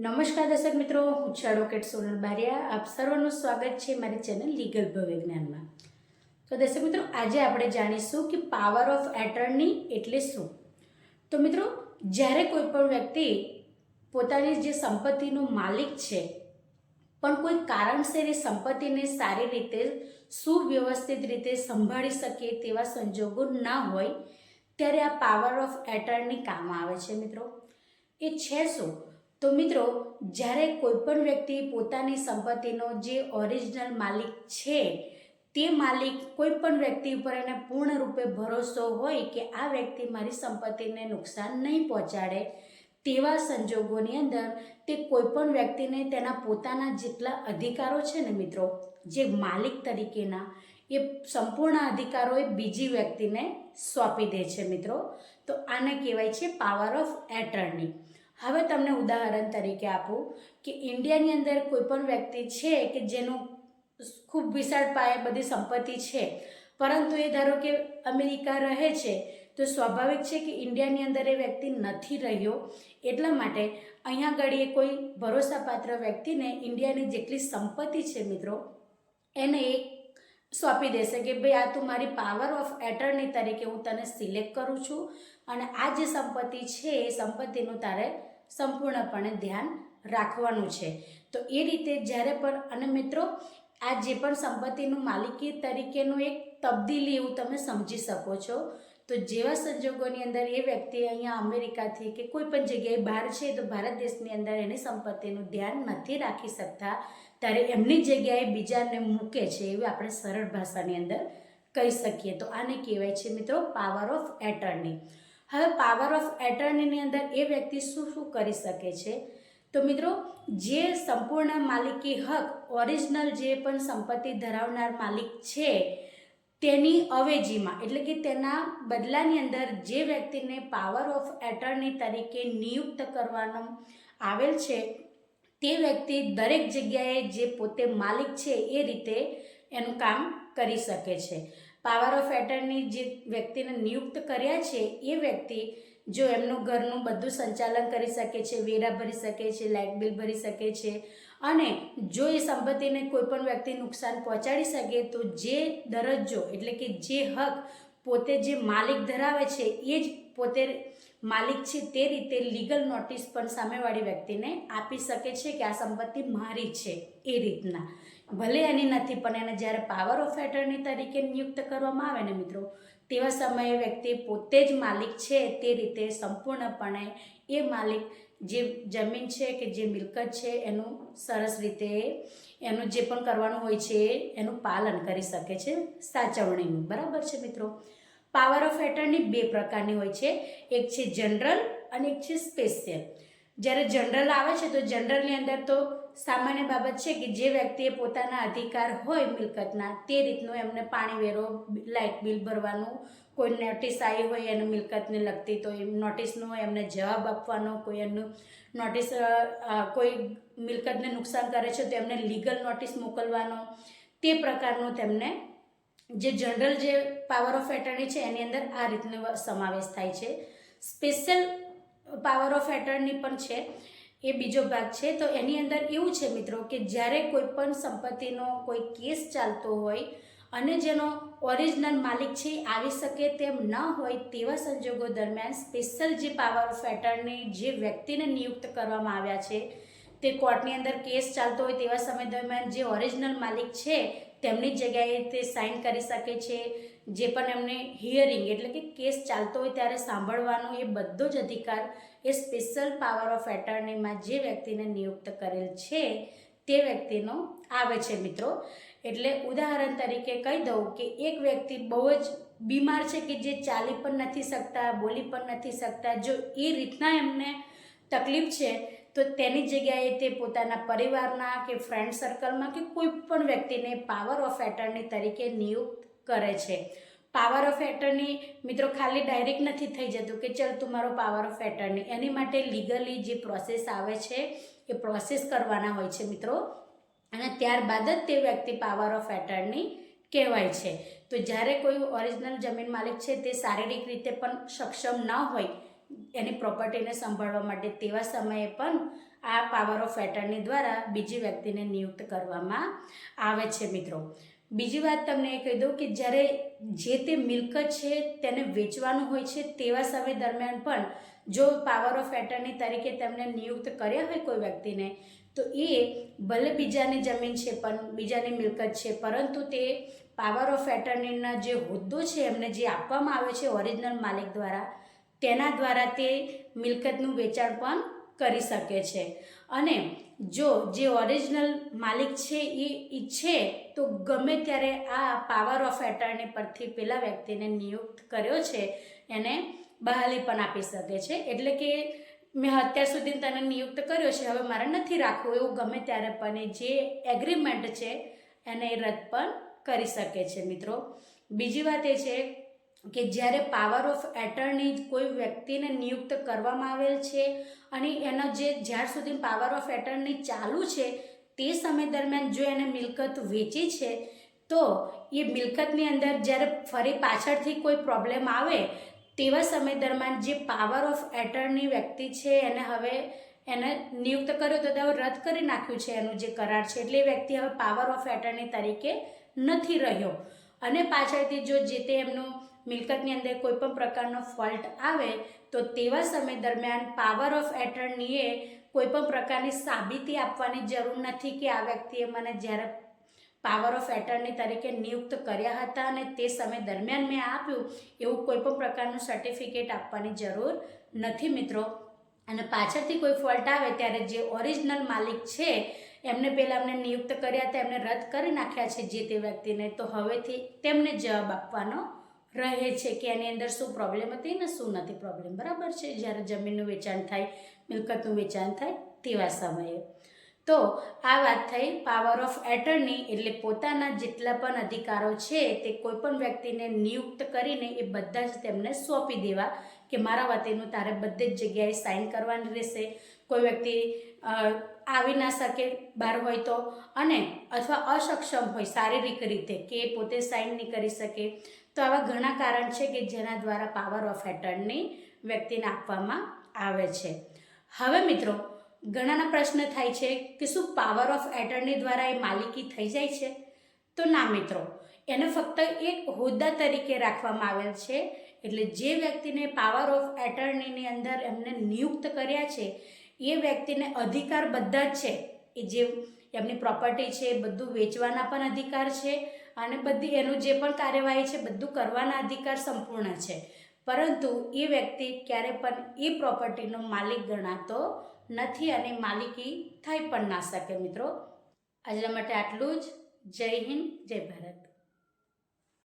નમસ્કાર દર્શક મિત્રો, હું છું એડવોકેટ સોનલ બારિયા. આપ સર્વનું સ્વાગત છે મારી ચેનલ લીગલ ભવવિજ્ઞાનમાં. તો દર્શક મિત્રો, આજે આપણે જાણીશું કે પાવર ઓફ એટર્ની એટલે શું. તો મિત્રો, જ્યારે કોઈ પણ વ્યક્તિ પોતાની જે સંપત્તિનો માલિક છે પણ કોઈ કારણસર એ સંપત્તિને સારી રીતે સુવ્યવસ્થિત રીતે સંભાળી શકે તેવા સંજોગો ના હોય ત્યારે આ પાવર ઓફ એટર્ની કામ આવે છે. મિત્રો, એ છે શું? તો મિત્રો, જ્યારે કોઈ પણ વ્યક્તિ પોતાની સંપત્તિનો જે ઓરિજિનલ માલિક છે તે માલિક કોઈ પણ વ્યક્તિ ઉપર એને પૂર્ણરૂપે ભરોસો હોય કે આ વ્યક્તિ મારી સંપત્તિને નુકસાન નહીં પહોંચાડે, તેવા સંજોગોની અંદર તે કોઈ પણ વ્યક્તિને તેના પોતાના જેટલા અધિકારો છે ને મિત્રો, જે માલિક તરીકેના, એ સંપૂર્ણ અધિકારો એ બીજી વ્યક્તિને સોંપી દે છે. મિત્રો, તો આને કહેવાય છે પાવર ઓફ એટર્ની. હવે તમને ઉદાહરણ તરીકે આપું કે ઇન્ડિયાની અંદર કોઈ પણ વ્યક્તિ છે કે જેનું ખૂબ વિશાળ પાયે બધી સંપત્તિ છે, પરંતુ એ ધારો કે અમેરિકા રહે છે, તો સ્વાભાવિક છે કે ઇન્ડિયાની અંદર એ વ્યક્તિ નથી રહ્યો. એટલા માટે અહીંયા આગળ એ કોઈ ભરોસાપાત્ર વ્યક્તિને ઇન્ડિયાની જેટલી સંપત્તિ છે મિત્રો, એને એક સોંપી દેશે કે ભાઈ આ તું મારી પાવર ઓફ એટર્ની તરીકે હું તને સિલેક્ટ કરું છું અને આ જે સંપત્તિ છે એ સંપત્તિનું તારે સંપૂર્ણપણે ધ્યાન રાખવાનું છે. તો એ રીતે જ્યારે પણ, અને મિત્રો, આ જે પણ સંપત્તિનું માલિકી તરીકેનું એક તબદીલી એવું તમે સમજી શકો છો. તો જેવા સંજોગોની અંદર એ વ્યક્તિ અહીંયા અમેરિકાથી કે કોઈ પણ જગ્યાએ બહાર છે, તો ભારત દેશની અંદર એની સંપત્તિનું ધ્યાન નથી રાખી શકતા, ત્યારે એમની જગ્યાએ બીજાને મૂકે છે, એવી આપણે સરળ ભાષાની અંદર કહી શકીએ. તો આને કહેવાય છે મિત્રો પાવર ઓફ એટર્ની. હવે પાવર ઓફ એટર્નીની અંદર એ વ્યક્તિ શું શું કરી શકે છે? તો મિત્રો, જે સંપૂર્ણ માલિકી હક ઓરિજિનલ જે પણ સંપત્તિ ધરાવનાર માલિક છે તેની અવેજીમાં, એટલે કે તેના બદલાની અંદર જે વ્યક્તિને પાવર ઓફ એટર્ની તરીકે નિયુક્ત કરવાનો આવેલ છે તે વ્યક્તિ દરેક જગ્યાએ જે પોતે માલિક છે એ રીતે એનું કામ કરી શકે છે. પાવર ઓફ એટર્ની જે વ્યક્તિને નિયુક્ત કર્યા છે એ વ્યક્તિ જો એમનું ઘરનું બધું સંચાલન કરી શકે છે, વેરા ભરી શકે છે, લાઇટ બિલ ભરી શકે છે, અને જો એ સંપત્તિને કોઈ પણ વ્યક્તિ નુકસાન પહોંચાડી શકે તો જે દરજ્જો, એટલે કે જે હક પોતે જે માલિક ધરાવે છે એ જ પોતે માલિક છે, તે રીતે લીગલ નોટિસ પણ સામેવાળી વ્યક્તિને આપી શકે છે કે આ સંપત્તિ મારી છે. એ રીતના ભલે એની નથી, પણ એને જ્યારે પાવર ઓફ એટર્ની તરીકે નિયુક્ત કરવામાં આવે ને મિત્રો, તેવા સમયે વ્યક્તિ પોતે જ માલિક છે તે રીતે સંપૂર્ણપણે એ માલિક જે જમીન છે કે જે મિલકત છે એનું સરસ રીતે એનું જે પણ કરવાનું હોય છે એનું પાલન કરી શકે છે, સાચવણીનું. બરાબર છે મિત્રો? પાવર ઓફ એટર્ની બે પ્રકારની હોય છે, એક છે જનરલ અને એક છે સ્પેશિયલ. જ્યારે જનરલ આવે છે તો જનરલની અંદર તો સામાન્ય બાબત છે કે જે વ્યક્તિએ પોતાના અધિકાર હોય મિલકતના તે રીતનું એમને પાણી વેરો, લાઇટ બિલ ભરવાનું, કોઈ નોટિસ આવી હોય એને મિલકતને લગતી તો એ નોટિસનો એમને જવાબ આપવાનો, કોઈ એમનું નોટિસ કોઈ મિલકતને નુકસાન કરે છે તો એમને લીગલ નોટિસ મોકલવાનો, તે પ્રકારનું તેમને જે જનરલ જે પાવર ઓફ એટર્ની છે એની અંદર આ રીતનો સમાવેશ થાય છે. સ્પેશિયલ પાવર ઓફ એટર્ની પણ છે, એ બીજો ભાગ છે. તો એની અંદર એવું છે મિત્રો કે જ્યારે કોઈ પણ સંપત્તિનો કોઈ કેસ ચાલતો હોય અને જેનો ઓરિજિનલ માલિક છે આવી શકે તેમ ન હોય તેવા સંજોગો દરમિયાન સ્પેશિયલ જે પાવર ઓફ એટર્ની જે વ્યક્તિને નિયુક્ત કરવામાં આવ્યા છે તે કોર્ટની અંદર કેસ ચાલતો હોય તેવા સમય દરમિયાન જે ઓરિજિનલ માલિક છે તેમની જગ્યાએ તે સાઇન કરી શકે છે. જે પણ એમને હિયરિંગ, એટલે કે કેસ ચાલતો હોય ત્યારે સાંભળવાનો એ બધો જ અધિકાર એ સ્પેશિયલ પાવર ઓફ એટર્નીમાં જે વ્યક્તિને નિયુક્ત કરેલ છે તે વ્યક્તિનો આવે છે મિત્રો. એટલે ઉદાહરણ તરીકે કહી દઉં કે એક વ્યક્તિ બહુ જ બીમાર છે કે જે ચાલી પણ નથી શકતા, બોલી પણ નથી શકતા, જો એ રીતના એમને તકલીફ છે તો તેની જગ્યાએ તે પોતાના પરિવારના કે ફ્રેન્ડ સર્કલમાં કે કોઈ પણ વ્યક્તિને પાવર ઓફ એટર્ની તરીકે નિયુક્ત કરે છે. પાવર ઓફ એટર્ની મિત્રો ખાલી ડાયરેક્ટ નથી થઈ જતું કે ચલ તું મારો પાવર ઓફ એટર્ની, એની માટે લીગલી જે પ્રોસેસ આવે છે એ પ્રોસેસ કરવાના હોય છે મિત્રો, અને ત્યારબાદ જ તે વ્યક્તિ પાવર ઓફ એટર્ની કહેવાય છે. તો જ્યારે કોઈ ઓરિજિનલ જમીન માલિક છે તે શારીરિક રીતે પણ સક્ષમ ન હોય એની પ્રોપર્ટીને સંભાળવા માટે, તેવા સમયે પણ આ પાવર ઓફ એટર્ની દ્વારા બીજી વ્યક્તિને નિયુક્ત કરવામાં આવે છે મિત્રો. બીજી વાત તમને એ કહી દઉં કે જ્યારે જે તે મિલકત છે તેને વેચવાનું હોય છે તેવા સમય દરમિયાન પણ જો પાવર ઓફ એટર્ની તરીકે તેમને નિયુક્ત કર્યા હોય કોઈ વ્યક્તિને, તો એ ભલે બીજાની જમીન છે પણ બીજાની મિલકત છે, પરંતુ તે પાવર ઓફ એટર્નીના જે હોદ્દો છે એમને જે આપવામાં આવે છે ઓરિજિનલ માલિક દ્વારા, તેના દ્વારા તે મિલકતનું વેચાણ પણ કરી શકે છે. અને જો જે ઓરિજિનલ માલિક છે એ ઈચ્છે તો ગમે ત્યારે આ પાવર ઓફ એટર્ની પરથી પેલા વ્યક્તિને નિયુક્ત કર્યો છે એને બહાલી પણ આપી શકે છે. એટલે કે મેં અત્યાર સુધી તને નિયુક્ત કર્યો છે, હવે મારે નથી રાખવું, એવું ગમે ત્યારે પણ એ જે એગ્રીમેન્ટ છે એને રદ પણ કરી શકે છે મિત્રો. બીજી વાત એ છે કે જ્યારે પાવર ઓફ એટર્ની કોઈ વ્યક્તિને નિયુક્ત કરવામાં આવેલ છે અને એનો જ્યાર સુધી પાવર ઓફ એટર્ની ચાલુ છે તે સમય દરમિયાન જો એને મિલકત વેચી છે, તો એ મિલકતની અંદર જ્યારે ફરી પાછળથી કોઈ પ્રોબ્લેમ આવે તેવા સમય દરમિયાન જે પાવર ઓફ એટર્ની વ્યક્તિ છે એને નિયુક્ત કર્યો તો હવે રદ કરી નાખ્યું છે એનું જે કરાર છે, એટલે એ વ્યક્તિ હવે પાવર ઓફ એટર્ની તરીકે નથી રહ્યો. અને પાછળથી જો જે તે એમનું મિલકતની અંદર કોઈ પણ પ્રકારનો ફોલ્ટ આવે તો તેવા સમય દરમિયાન પાવર ઓફ એટર્નીએ કોઈ પણ પ્રકારની સાબિતી આપવાની જરૂર નથી કે આ વ્યક્તિએ મને જ્યારે પાવર ઓફ એટર્ની તરીકે નિયુક્ત કર્યા હતા અને તે સમય દરમિયાન મેં આપ્યું, એવું કોઈ પણ પ્રકારનું સર્ટિફિકેટ આપવાની જરૂર નથી મિત્રો. અને પાછળથી કોઈ ફોલ્ટ આવે ત્યારે જે ઓરિજિનલ માલિક છે એમને પહેલાં અમને નિયુક્ત કર્યા હતા, એમને રદ કરી નાખ્યા છે જે તે વ્યક્તિને, તો હવેથી તેમને જવાબ આપવાનો રહે છે કે એની અંદર શું પ્રોબ્લેમ હતી ને શું નથી પ્રોબ્લેમ. બરાબર છે. જ્યારે જમીનનું વેચાણ થાય, મિલકતનું વેચાણ થાય તેવા સમયે. તો આ વાત થઈ પાવર ઓફ એટર્ની, એટલે પોતાના જેટલા પણ અધિકારો છે તે કોઈ પણ વ્યક્તિને નિયુક્ત કરીને એ બધા જ તેમને સોંપી દેવા કે મારા વતીનું તારે બધે જ જગ્યાએ સાઇન કરવાની રહેશે. કોઈ વ્યક્તિ આવી ના શકે બહાર હોય તો, અને અથવા અસક્ષમ હોય શારીરિક રીતે કે એ પોતે સાઇન નહીં કરી શકે, તો આવા ઘણા કારણ છે કે જેના દ્વારા પાવર ઓફ એટર્ની વ્યક્તિને આપવામાં આવે છે. હવે મિત્રો ઘણાના પ્રશ્ન થાય છે કે શું પાવર ઓફ એટર્ની દ્વારા એ માલિકી થઈ જાય છે? તો ના મિત્રો, એને ફક્ત એક હોદ્દા તરીકે રાખવામાં આવેલ છે. એટલે જે વ્યક્તિને પાવર ઓફ એટર્નીની અંદર એમને નિયુક્ત કર્યા છે એ વ્યક્તિને અધિકાર બધા જ છે. એ જે એમની પ્રોપર્ટી છે બધું વેચવાના પણ અધિકાર છે અને બધી એનું જે પણ કાર્યવાહી છે બધું કરવાના અધિકાર સંપૂર્ણ છે. પરંતુ એ વ્યક્તિ ક્યારે પણ એ પ્રોપર્ટીનો માલિક ગણાતો નથી અને માલિકી થઈ પણ ના શકે મિત્રો. આજના માટે આટલું જ. જય હિન્દ, જય ભારત.